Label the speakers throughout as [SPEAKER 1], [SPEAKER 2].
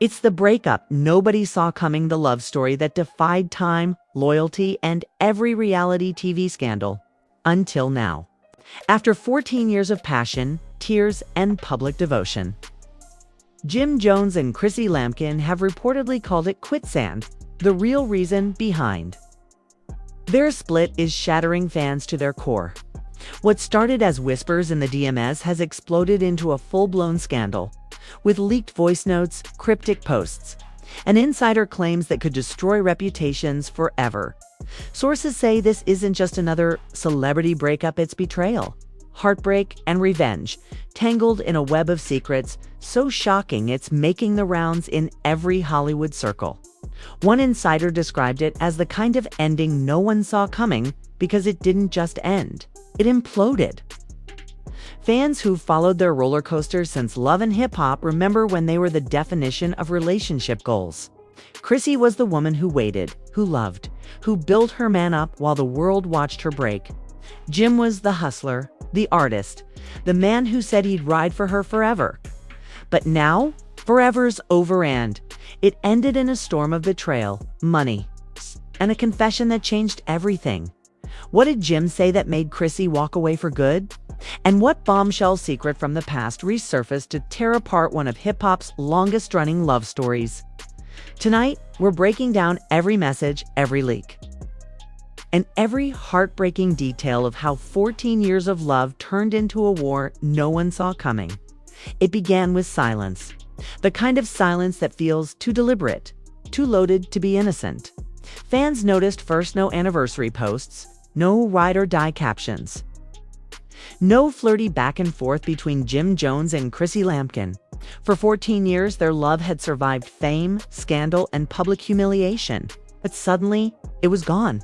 [SPEAKER 1] It's the breakup nobody saw coming, the love story that defied time, loyalty, and every reality TV scandal. Until now. After 14 years of passion, tears, and public devotion. Jim Jones and Chrissy Lampkin have reportedly called it quicksand, the real reason behind. Their split is shattering fans to their core. What started as whispers in the DMs has exploded into a full-blown scandal, with leaked voice notes, cryptic posts, and insider claims that could destroy reputations forever. Sources say this isn't just another celebrity breakup, it's betrayal, heartbreak, and revenge, tangled in a web of secrets so shocking it's making the rounds in every Hollywood circle. One insider described it as the kind of ending no one saw coming because it didn't just end, it imploded. Fans who've followed their roller coaster since Love and Hip Hop remember when they were the definition of relationship goals. Chrissy was the woman who waited, who loved, who built her man up while the world watched her break. Jim was the hustler, the artist, the man who said he'd ride for her forever. But now, forever's over and it ended in a storm of betrayal, money, and a confession that changed everything. What did Jim say that made Chrissy walk away for good? And what bombshell secret from the past resurfaced to tear apart one of hip-hop's longest-running love stories? Tonight, we're breaking down every message, every leak, and every heartbreaking detail of how 14 years of love turned into a war no one saw coming. It began with silence, the kind of silence that feels too deliberate, too loaded to be innocent. Fans noticed first no anniversary posts, no ride or die captions, no flirty back and forth between Jim Jones and Chrissy Lampkin. For 14 years, their love had survived fame, scandal, and public humiliation. But suddenly, it was gone,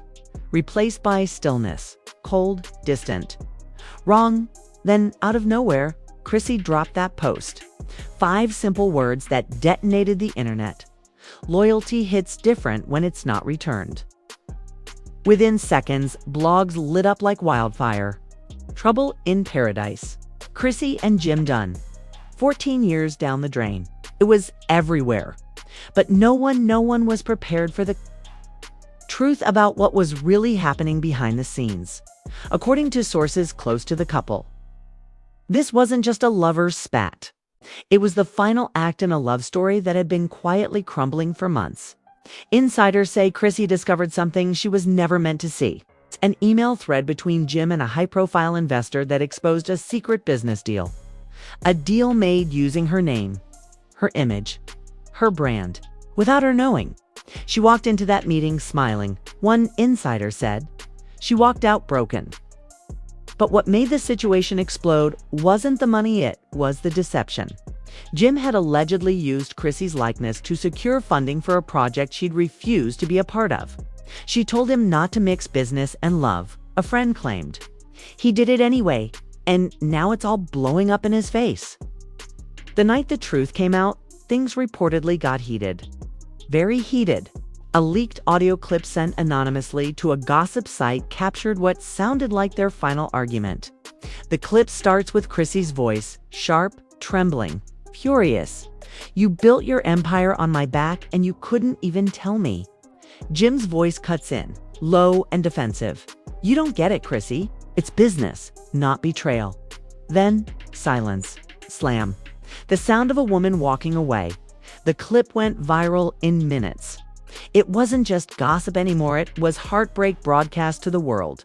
[SPEAKER 1] replaced by stillness, cold, distant. Wrong. Then, out of nowhere, Chrissy dropped that post. 5 simple words that detonated the internet. Loyalty hits different when it's not returned. Within seconds, blogs lit up like wildfire. Trouble in paradise. Chrissy and Jim done. 14 years down the drain. It was everywhere. But no one was prepared for the truth about what was really happening behind the scenes. According to sources close to the couple, this wasn't just a lover's spat. It was the final act in a love story that had been quietly crumbling for months. Insiders say Chrissy discovered something she was never meant to see. An email thread between Jim and a high-profile investor that exposed a secret business deal. A deal made using her name, her image, her brand, without her knowing. She walked into that meeting smiling. One insider said, she walked out broken. But what made the situation explode wasn't the money, it was the deception. Jim had allegedly used Chrissy's likeness to secure funding for a project she'd refused to be a part of. She told him not to mix business and love, a friend claimed. He did it anyway, and now it's all blowing up in his face. The night the truth came out, things reportedly got heated. Very heated. A leaked audio clip sent anonymously to a gossip site captured what sounded like their final argument. The clip starts with Chrissy's voice, sharp, trembling, furious. "You built your empire on my back and you couldn't even tell me." Jim's voice cuts in, low and defensive. "You don't get it, Chrissy. It's business, not betrayal." Then, silence. Slam. The sound of a woman walking away. The clip went viral in minutes. It wasn't just gossip anymore, it was heartbreak broadcast to the world.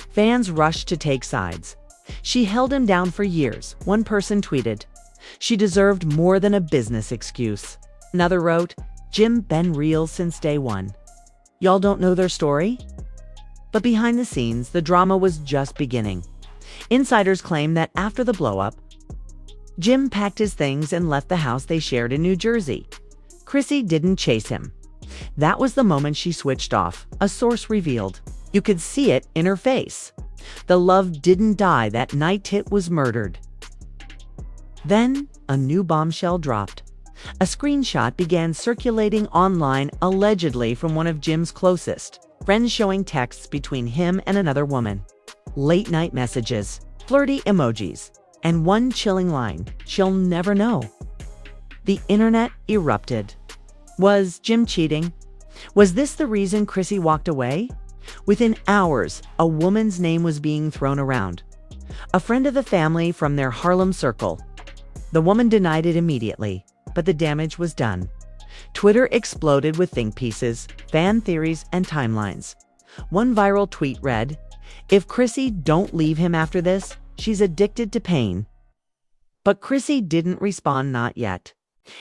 [SPEAKER 1] Fans rushed to take sides. "She held him down for years," one person tweeted. "She deserved more than a business excuse." Another wrote, "Jim been real since day one. Y'all don't know their story?" But behind the scenes, the drama was just beginning. Insiders claim that after the blow-up, Jim packed his things and left the house they shared in New Jersey. Chrissy didn't chase him. That was the moment she switched off, a source revealed. You could see it in her face. The love didn't die that night, it was murdered. Then, a new bombshell dropped. A screenshot began circulating online, allegedly from one of Jim's closest friends, showing texts between him and another woman. Late-night messages, flirty emojis, and one chilling line, "She'll never know." The internet erupted. Was Jim cheating? Was this the reason Chrissy walked away? Within hours, a woman's name was being thrown around. A friend of the family from their Harlem circle. The woman denied it immediately, but the damage was done. Twitter exploded with think pieces, fan theories, and timelines. One viral tweet read, "If Chrissy don't leave him after this, she's addicted to pain." But Chrissy didn't respond, not yet.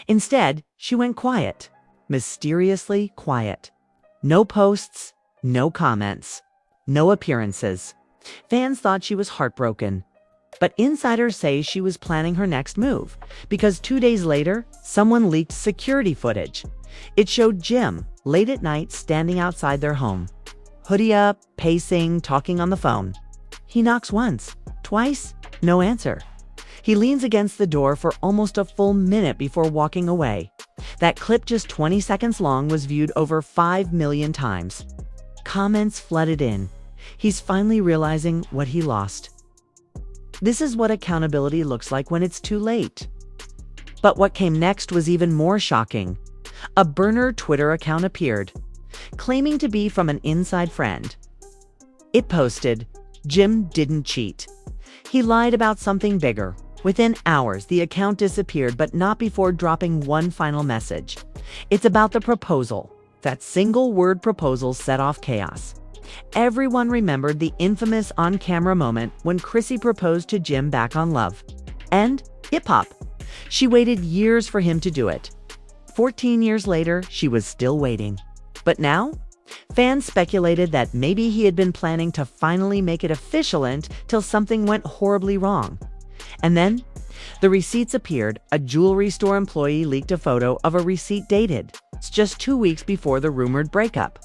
[SPEAKER 1] Instead, she went quiet, mysteriously quiet. No posts, no comments, no appearances. Fans thought she was heartbroken. But insiders say she was planning her next move, because 2 days later, someone leaked security footage. It showed Jim, late at night, standing outside their home. Hoodie up, pacing, talking on the phone. He knocks once, twice, no answer. He leans against the door for almost a full minute before walking away. That clip, just 20 seconds long, was viewed over 5 million times. Comments flooded in. He's finally realizing what he lost. This is what accountability looks like when it's too late. But what came next was even more shocking. A burner Twitter account appeared, claiming to be from an inside friend. It posted, "Jim didn't cheat. He lied about something bigger." Within hours, the account disappeared, but not before dropping one final message. It's about the proposal. That single word proposal set off chaos. Everyone remembered the infamous on-camera moment when Chrissy proposed to Jim back on Love. And hip-hop. She waited years for him to do it. 14 years later, she was still waiting. But now, fans speculated that maybe he had been planning to finally make it official until something went horribly wrong. And then, the receipts appeared. A jewelry store employee leaked a photo of a receipt dated just 2 weeks before the rumored breakup.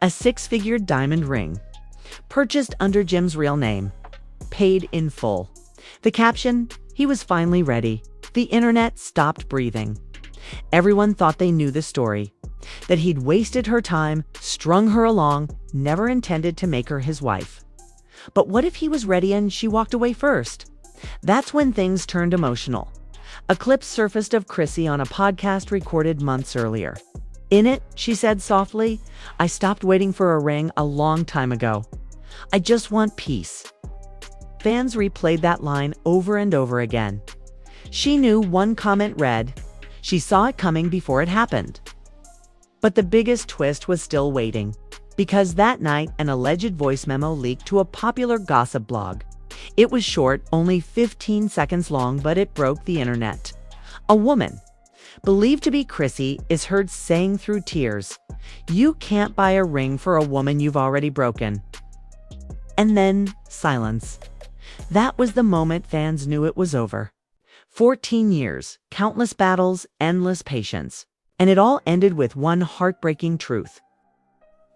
[SPEAKER 1] A 6-figure diamond ring, purchased under Jim's real name, paid in full. The caption, "He was finally ready." The internet stopped breathing. Everyone thought they knew the story, that he'd wasted her time, strung her along, never intended to make her his wife. But what if he was ready and she walked away first? That's when things turned emotional. A clip surfaced of Chrissy on a podcast recorded months earlier. In it, she said softly, "I stopped waiting for a ring a long time ago. I just want peace." Fans replayed that line over and over again. She knew. One comment read, "She saw it coming before it happened." But the biggest twist was still waiting, because that night an alleged voice memo leaked to a popular gossip blog. It was short, only 15 seconds long, but it broke the internet. A woman, believed to be Chrissy, is heard saying through tears, "You can't buy a ring for a woman you've already broken." And then silence. That was the moment fans knew it was over. 14 years, countless battles, endless patience. And it all ended with one heartbreaking truth.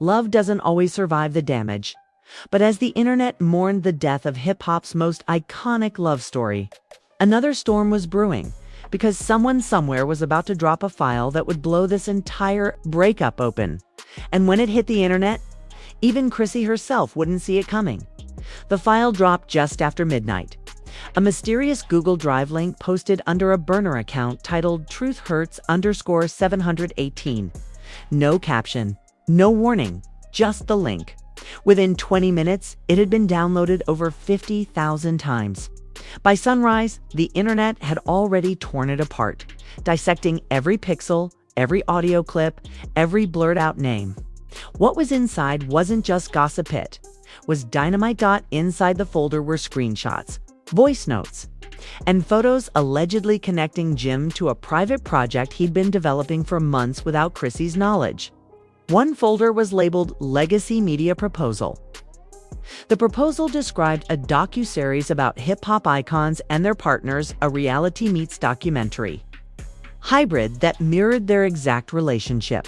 [SPEAKER 1] Love doesn't always survive the damage. But as the internet mourned the death of hip-hop's most iconic love story, another storm was brewing, because someone somewhere was about to drop a file that would blow this entire breakup open. And when it hit the internet, even Chrissy herself wouldn't see it coming. The file dropped just after midnight. A mysterious Google Drive link posted under a burner account titled truthhurts_718. No caption, no warning, just the link. Within 20 minutes, it had been downloaded over 50,000 times. By sunrise, the internet had already torn it apart, dissecting every pixel, every audio clip, every blurred-out name. What was inside wasn't just gossip, it was dynamite. Inside the folder were screenshots, voice notes, and photos allegedly connecting Jim to a private project he'd been developing for months without Chrissy's knowledge. One folder was labeled Legacy Media Proposal. The proposal described a docuseries about hip-hop icons and their partners, a reality meets documentary hybrid that mirrored their exact relationship.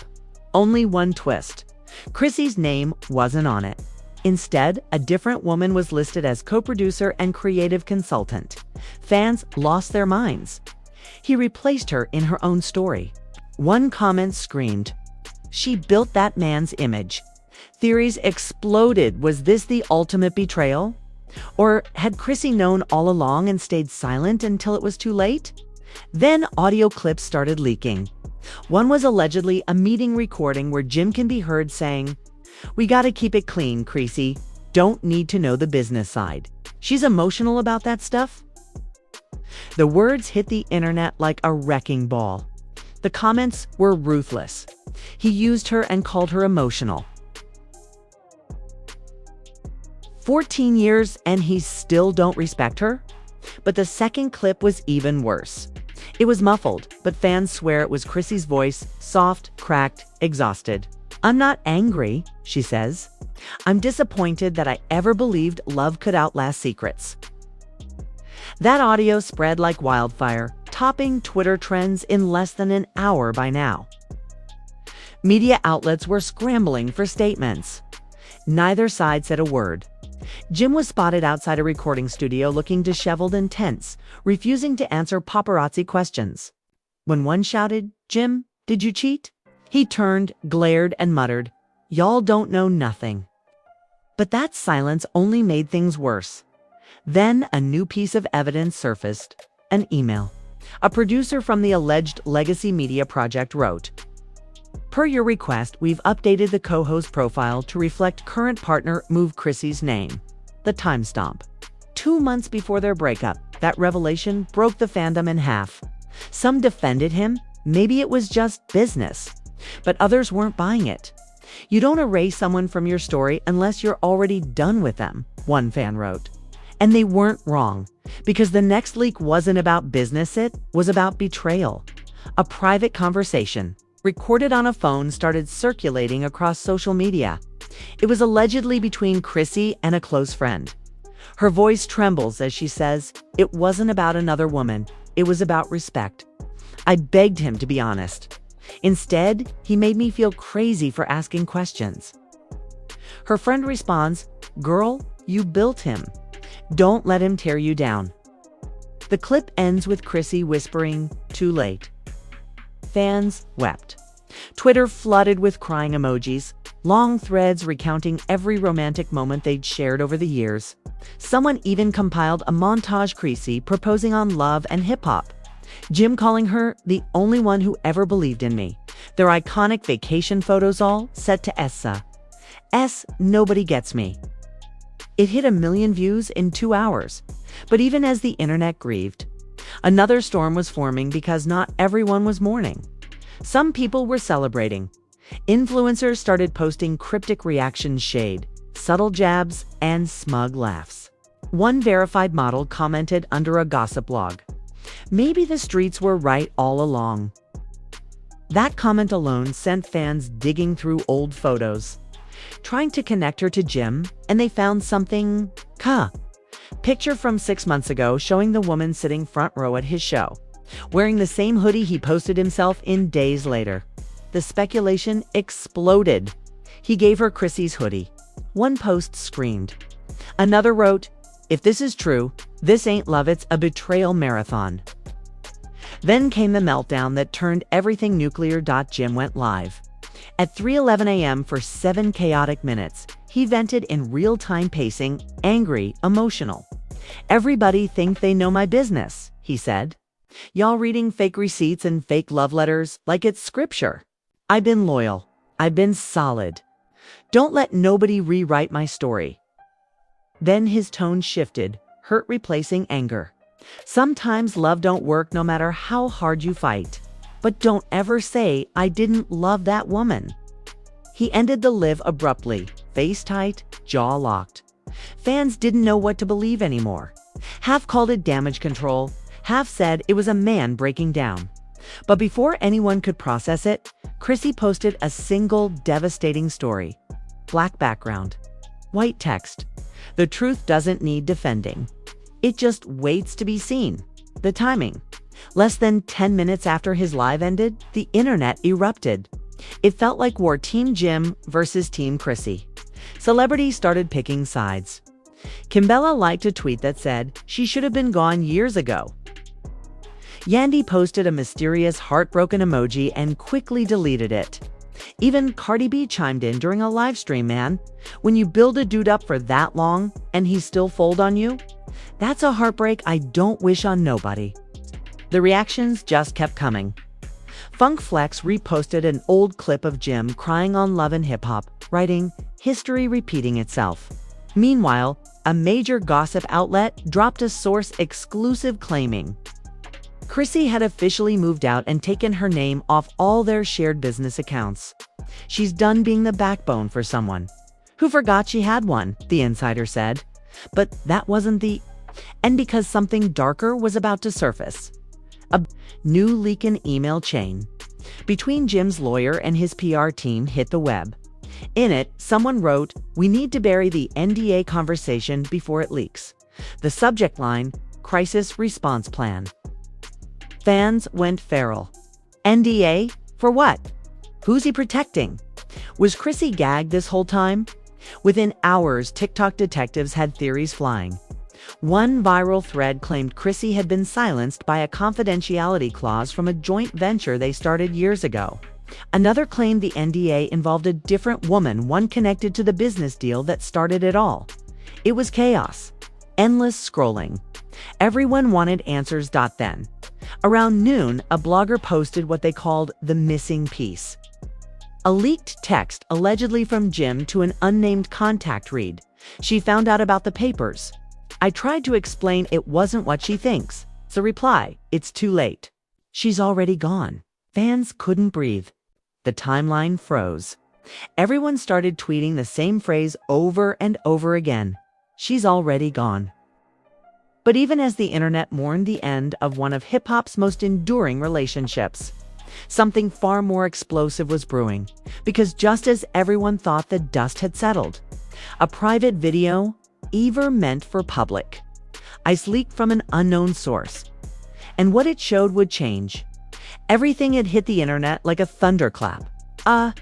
[SPEAKER 1] Only one twist. Chrissy's name wasn't on it. Instead, a different woman was listed as co-producer and creative consultant. Fans lost their minds. He replaced her in her own story. One comment screamed, "She built that man's image." Theories exploded. Was this the ultimate betrayal? Or had Chrissy known all along and stayed silent until it was too late? Then audio clips started leaking. One was allegedly a meeting recording where Jim can be heard saying, "We gotta keep it clean, Chrissy. Don't need to know the business side. She's emotional about that stuff." The words hit the internet like a wrecking ball. The comments were ruthless. He used her and called her emotional. 14 years and he still don't respect her? But the second clip was even worse. It was muffled, but fans swear it was Chrissy's voice, soft, cracked, exhausted. "I'm not angry," she says. "I'm disappointed that I ever believed love could outlast secrets." That audio spread like wildfire, topping Twitter trends in less than an hour by now. Media outlets were scrambling for statements. Neither side said a word. Jim was spotted outside a recording studio looking disheveled and tense, refusing to answer paparazzi questions. When one shouted, "Jim, did you cheat?" he turned, glared, and muttered, "Y'all don't know nothing." But that silence only made things worse. Then a new piece of evidence surfaced, an email. A producer from the alleged Legacy Media project wrote, "Per your request, we've updated the co-host profile to reflect current partner Move Chrissy's name." The timestamp. 2 months before their breakup, that revelation broke the fandom in half. Some defended him, maybe it was just business. But others weren't buying it. "You don't erase someone from your story unless you're already done with them," one fan wrote. And they weren't wrong, because the next leak wasn't about business, it was about betrayal. A private conversation, recorded on a phone, started circulating across social media. It was allegedly between Chrissy and a close friend. Her voice trembles as she says, "It wasn't about another woman, it was about respect. I begged him to be honest. Instead, he made me feel crazy for asking questions." Her friend responds, "Girl, you built him. Don't let him tear you down." The clip ends with Chrissy whispering, "Too late." Fans wept. Twitter flooded with crying emojis, long threads recounting every romantic moment they'd shared over the years. Someone even compiled a montage Chrissy proposing on love and hip-hop. Jim calling her the only one who ever believed in me. Their iconic vacation photos all set to Essa. Nobody Gets Me. It hit 1 million views in 2 hours. But even as the internet grieved, another storm was forming because not everyone was mourning. Some people were celebrating. Influencers started posting cryptic reaction shade, subtle jabs, and smug laughs. One verified model commented under a gossip blog, "Maybe the streets were right all along." That comment alone sent fans digging through old photos, trying to connect her to Jim, and they found something, picture from 6 months ago showing the woman sitting front row at his show, wearing the same hoodie he posted himself in days later. The speculation exploded. He gave her Chrissy's hoodie. One post screamed. Another wrote, "If this is true, this ain't love, it's a betrayal marathon." Then came the meltdown that turned everything nuclear. Jim went live. At 3:11 a.m. for 7 chaotic minutes, he vented in real-time pacing, angry, emotional. "Everybody think they know my business," he said. "Y'all reading fake receipts and fake love letters like it's scripture. I've been loyal. I've been solid. Don't let nobody rewrite my story." Then his tone shifted, hurt replacing anger. "Sometimes love don't work no matter how hard you fight. But don't ever say I didn't love that woman." He ended the live abruptly, face tight, jaw locked. Fans didn't know what to believe anymore. Half called it damage control, half said it was a man breaking down. But before anyone could process it, Chrissy posted a single devastating story. Black background, white text. The truth doesn't need defending. It just waits to be seen. The timing. Less than 10 minutes after his live ended, the internet erupted. It felt like war, Team Jim versus Team Chrissy. Celebrities started picking sides. Kimbella liked a tweet that said she should have been gone years ago. Yandy posted a mysterious heartbroken emoji and quickly deleted it. Even Cardi B chimed in during a live stream. "Man, when you build a dude up for that long and he still fold on you, that's a heartbreak I don't wish on nobody." The reactions just kept coming. Funk Flex reposted an old clip of Jim crying on Love and Hip Hop, writing, "History repeating itself." Meanwhile, a major gossip outlet dropped a source exclusive claiming Chrissy had officially moved out and taken her name off all their shared business accounts. She's done being the backbone for someone who forgot she had one, the insider said. But that wasn't the end, because something darker was about to surface. A new Lampkin email chain between Jim's lawyer and his PR team hit the web. In it, someone wrote, "We need to bury the NDA conversation before it leaks." The subject line, "Crisis Response Plan." Fans went feral. NDA? For what? Who's he protecting? Was Chrissy gagged this whole time? Within hours, TikTok detectives had theories flying. One viral thread claimed Chrissy had been silenced by a confidentiality clause from a joint venture they started years ago. Another claimed the NDA involved a different woman, one connected to the business deal that started it all. It was chaos. Endless scrolling. Everyone wanted answers. Then, around noon, a blogger posted what they called the missing piece. A leaked text allegedly from Jim to an unnamed contact read, "She found out about the papers. I tried to explain it wasn't what she thinks. The reply, it's too late. She's already gone." Fans couldn't breathe. The timeline froze. Everyone started tweeting the same phrase over and over again. She's already gone. But even as the internet mourned the end of one of hip-hop's most enduring relationships, something far more explosive was brewing. Because just as everyone thought the dust had settled, a private video, ever meant for public, leaked from an unknown source. And what it showed would change everything. It hit the internet like a thunderclap. A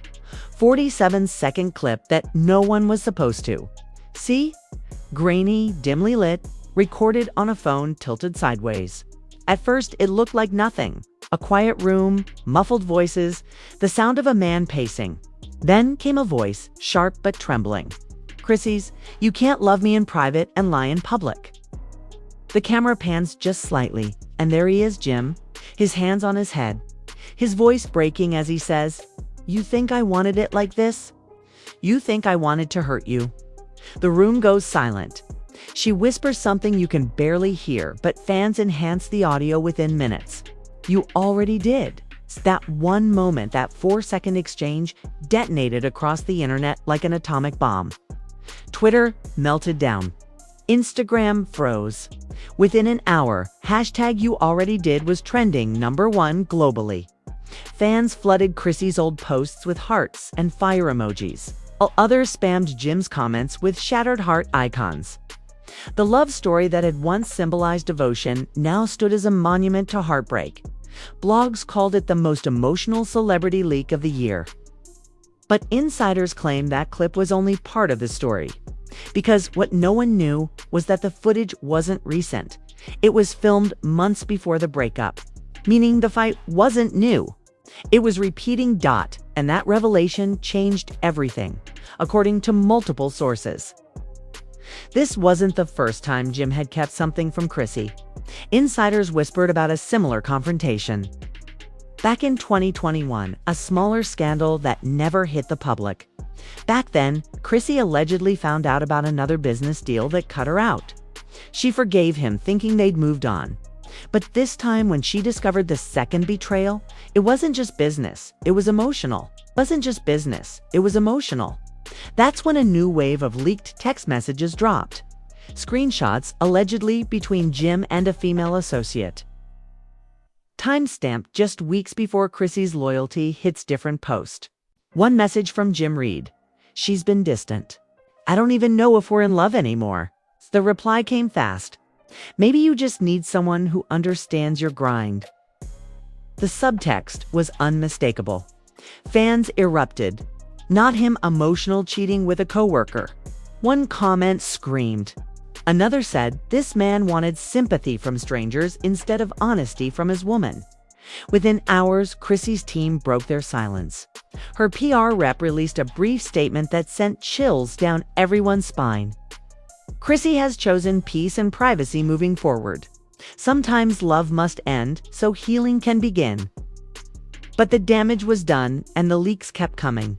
[SPEAKER 1] 47-second clip that no one was supposed to see. Grainy, dimly lit, recorded on a phone tilted sideways. At first, it looked like nothing. A quiet room, muffled voices, the sound of a man pacing. Then came a voice, sharp but trembling. "Chrissy's, you can't love me in private and lie in public." The camera pans just slightly, and there he is, Jim, his hands on his head, his voice breaking as he says, "You think I wanted it like this? You think I wanted to hurt you?" The room goes silent. She whispers something you can barely hear, but fans enhance the audio within minutes. "You already did." That one moment, that 4-second exchange, detonated across the internet like an atomic bomb. Twitter melted down. Instagram froze. Within an hour, #YouAlreadyDid was trending #1 globally. Fans flooded Chrissy's old posts with hearts and fire emojis, while others spammed Jim's comments with shattered heart icons. The love story that had once symbolized devotion now stood as a monument to heartbreak. Blogs called it the most emotional celebrity leak of the year. But insiders claim that clip was only part of the story. Because what no one knew was that the footage wasn't recent. It was filmed months before the breakup, meaning the fight wasn't new. It was repeating. And that revelation changed everything, according to multiple sources. This wasn't the first time Jim had kept something from Chrissy. Insiders whispered about a similar confrontation. Back in 2021, a smaller scandal that never hit the public. Back then, Chrissy allegedly found out about another business deal that cut her out. She forgave him, thinking they'd moved on. But this time, when she discovered the second betrayal, it wasn't just business, it was emotional. That's when a new wave of leaked text messages dropped. Screenshots allegedly between Jim and a female associate. Timestamped just weeks before Chrissy's loyalty hits different post. One message from Jim read, "She's been distant. I don't even know if we're in love anymore." The reply came fast. "Maybe you just need someone who understands your grind." The subtext was unmistakable. Fans erupted. "Not him emotional cheating with a coworker." One comment screamed. Another said this man wanted sympathy from strangers instead of honesty from his woman. Within hours, Chrissy's team broke their silence. Her PR rep released a brief statement that sent chills down everyone's spine. Chrissy has chosen peace and privacy moving forward. Sometimes love must end so healing can begin. But the damage was done and the leaks kept coming.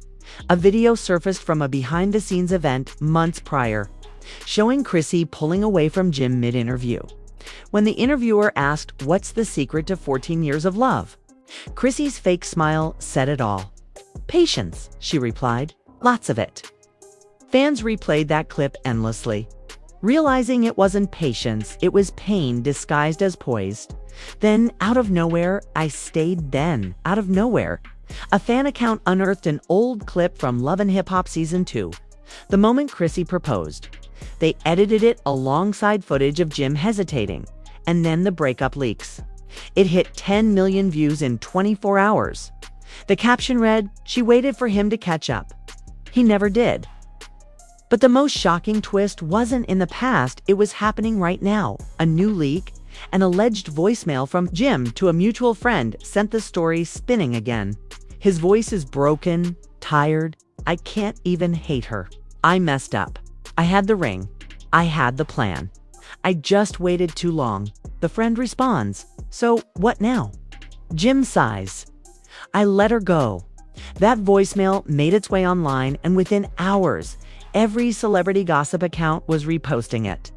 [SPEAKER 1] A video surfaced from a behind-the-scenes event months prior, showing Chrissy pulling away from Jim mid-interview. When the interviewer asked, "What's the secret to 14 years of love?" Chrissy's fake smile said it all. "Patience," she replied. "Lots of it." Fans replayed that clip endlessly, realizing it wasn't patience, it was pain disguised as poise. Then, out of nowhere, out of nowhere, a fan account unearthed an old clip from Love and Hip Hop Season 2, the moment Chrissy proposed. They edited it alongside footage of Jim hesitating, and then the breakup leaks. It hit 10 million views in 24 hours. The caption read, "She waited for him to catch up. He never did." But the most shocking twist wasn't in the past, it was happening right now. A new leak, an alleged voicemail from Jim to a mutual friend, sent the story spinning again. His voice is broken, tired. "I can't even hate her. I messed up. I had the ring. I had the plan. I just waited too long." The friend responds, "So what now?" Jim sighs, "I let her go." That voicemail made its way online, and within hours, every celebrity gossip account was reposting it.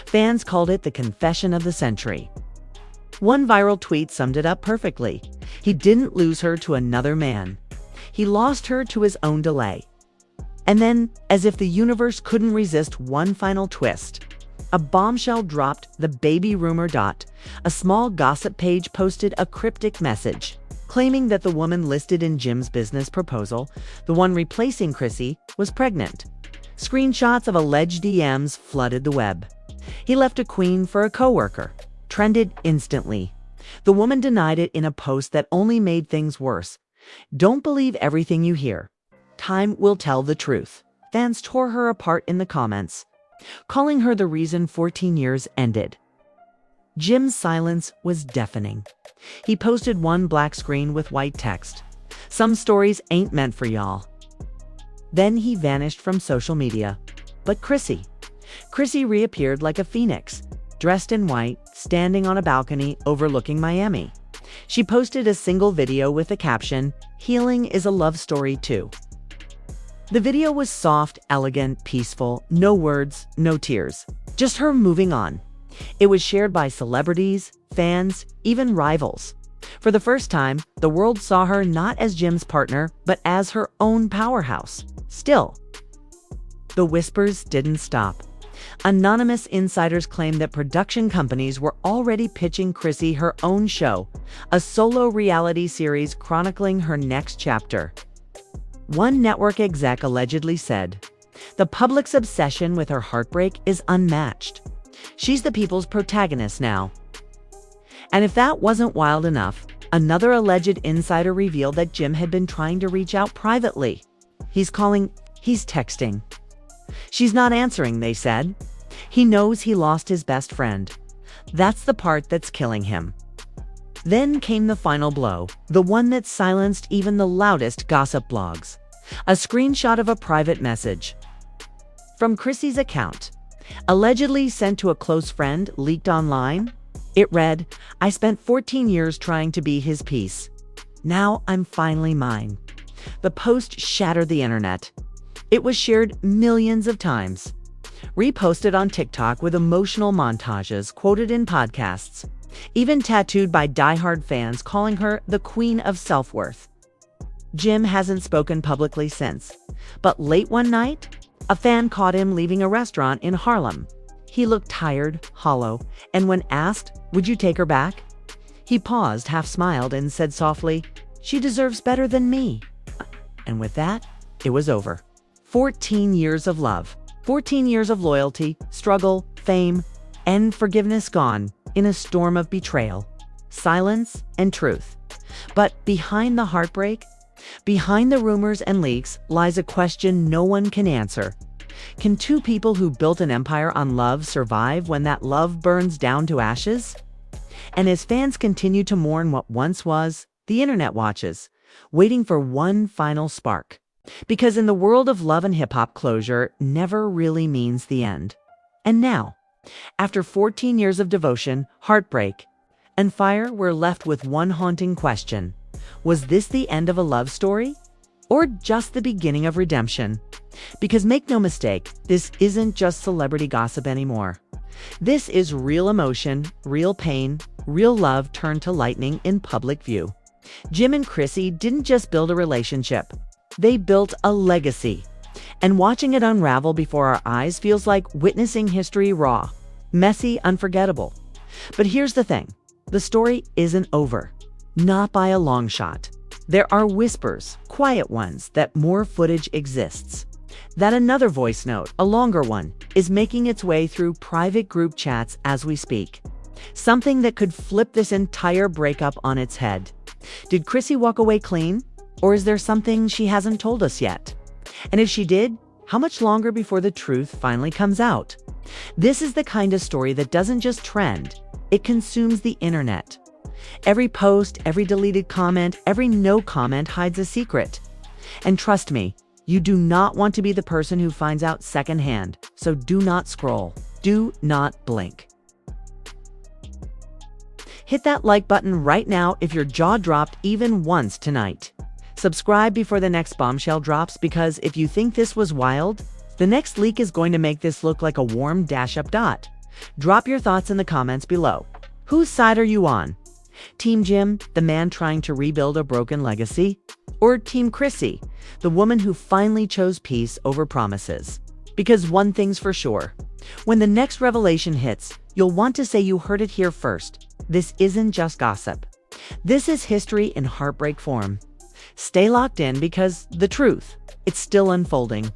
[SPEAKER 1] Fans called it the confession of the century. One viral tweet summed it up perfectly. He didn't lose her to another man. He lost her to his own delay. And then, as if the universe couldn't resist one final twist, a bombshell dropped. The baby rumor. A small gossip page posted a cryptic message, claiming that the woman listed in Jim's business proposal, the one replacing Chrissy, was pregnant. Screenshots of alleged DMs flooded the web. "He left a queen for a coworker," trended instantly. The woman denied it in a post that only made things worse. "Don't believe everything you hear. Time will tell the truth." Fans tore her apart in the comments, calling her the reason 14 years ended. Jim's silence was deafening. He posted one black screen with white text, "Some stories ain't meant for y'all." Then he vanished from social media. But Chrissy reappeared like a phoenix, dressed in white, standing on a balcony overlooking Miami. She posted a single video with the caption, "Healing is a love story too." The video was soft, elegant, peaceful, no words, no tears, just her moving on. It was shared by celebrities, fans, even rivals. For the first time, the world saw her not as Jim's partner, but as her own powerhouse. Still, the whispers didn't stop. Anonymous insiders claimed that production companies were already pitching Chrissy her own show, a solo reality series chronicling her next chapter. One network exec allegedly said, "The public's obsession with her heartbreak is unmatched. She's the people's protagonist now." And if that wasn't wild enough, another alleged insider revealed that Jim had been trying to reach out privately. "He's calling, he's texting. She's not answering," they said. "He knows he lost his best friend. That's the part that's killing him." Then came the final blow, the one that silenced even the loudest gossip blogs. A screenshot of a private message from Chrissy's account, allegedly sent to a close friend, leaked online. It read, "I spent 14 years trying to be his piece. Now I'm finally mine." The post shattered the internet. It was shared millions of times, reposted on TikTok with emotional montages, quoted in podcasts, even tattooed by diehard fans calling her the queen of self-worth. Jim hasn't spoken publicly since, but late one night, a fan caught him leaving a restaurant in Harlem. He looked tired, hollow, and when asked, "Would you take her back?" he paused, half smiled, and said softly, "She deserves better than me." And with that, it was over. 14 years of love, 14 years of loyalty, struggle, fame, and forgiveness gone in a storm of betrayal, silence, and truth. But behind the heartbreak, behind the rumors and leaks, lies a question no one can answer. Can two people who built an empire on love survive when that love burns down to ashes? And as fans continue to mourn what once was, the internet watches, waiting for one final spark. Because in the world of love and hip-hop, closure never really means the end. And now, After 14 years of devotion, heartbreak, and fire, we're left with one haunting question. Was this the end of a love story? Or just the beginning of redemption? Because make no mistake, this isn't just celebrity gossip anymore. This is real emotion, real pain, real love turned to lightning in public view. Jim and Chrissy didn't just build a relationship. They built a legacy. And watching it unravel before our eyes feels like witnessing history raw, messy, unforgettable. But here's the thing. The story isn't over. Not by a long shot. There are whispers, quiet ones, that more footage exists. That another voice note, a longer one, is making its way through private group chats as we speak. Something that could flip this entire breakup on its head. Did Chrissy walk away clean? Or is there something she hasn't told us yet? And if she did, how much longer before the truth finally comes out? This is the kind of story that doesn't just trend, it consumes the internet. Every post, every deleted comment, every no comment hides a secret. And trust me, you do not want to be the person who finds out secondhand, so do not scroll. Do not blink. Hit that like button right now if your jaw dropped even once tonight. Subscribe before the next bombshell drops, because if you think this was wild, the next leak is going to make this look like a warm dash-up dot. Drop your thoughts in the comments below. Whose side are you on? Team Jim, the man trying to rebuild a broken legacy? Or Team Chrissy, the woman who finally chose peace over promises? Because one thing's for sure, when the next revelation hits, you'll want to say you heard it here first. This isn't just gossip. This is history in heartbreak form. Stay locked in, because the truth, it's still unfolding.